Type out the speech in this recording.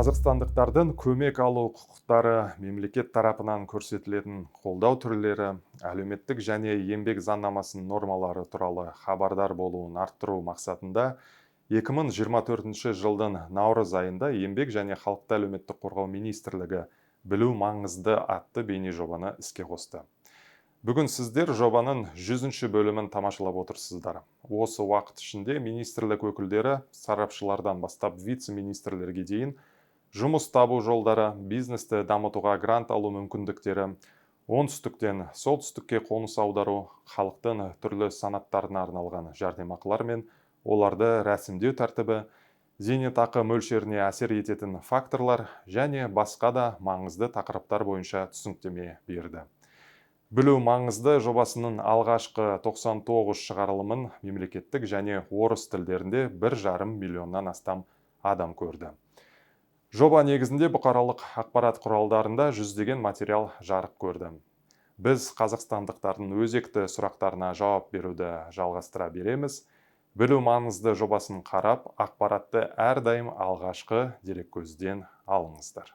Қазақстандықтардың көмек алу құқықтары, мемлекет тарапынан көрсетілетін қолдау түрлері, әлеуметтік және еңбек заңнамасының нормалары туралы хабардар болуын арттыру мақсатында 2024 жылдың наурыз айында Еңбек және халықты әлеуметтік қорғау министрлігі білу маңызды атты бейнежобаны іске қосты. Бүгін сіздер жобаның 100-ші бөлімін тамашалап отырсыздар. Осы уақыт ішінде министрлік өкілдері сарапшылардан бастап вице-министрлерге дейін жұмыс табу жолдары, бизнесті дамытуға грант алу мүмкіндіктері, оңтүстіктен солтүстікке қоныс аудару, халықтың түрлі санаттарына арналған жәрдемақылар мен оларды рәсімдеу тәртібі, зейнетақы мөлшеріне әсер ететін факторлар және басқа да маңызды тақырыптар бойынша түсініктеме берді. Білу маңызды жобасының алғашқы 99 шығарылымын мемлекеттік және орыс тілдерінде 1,5 миллионнан астам адам көрді. Жоба негізінде бұқаралық ақпарат құралдарында жүздеген материал жарық көрді. Біз қазақстандықтардың өзекті сұрақтарына жауап беруді жалғастыра береміз. Білу маңызды жобасын қарап, ақпаратты әрдайым алғашқы дереккөзден алыңыздар.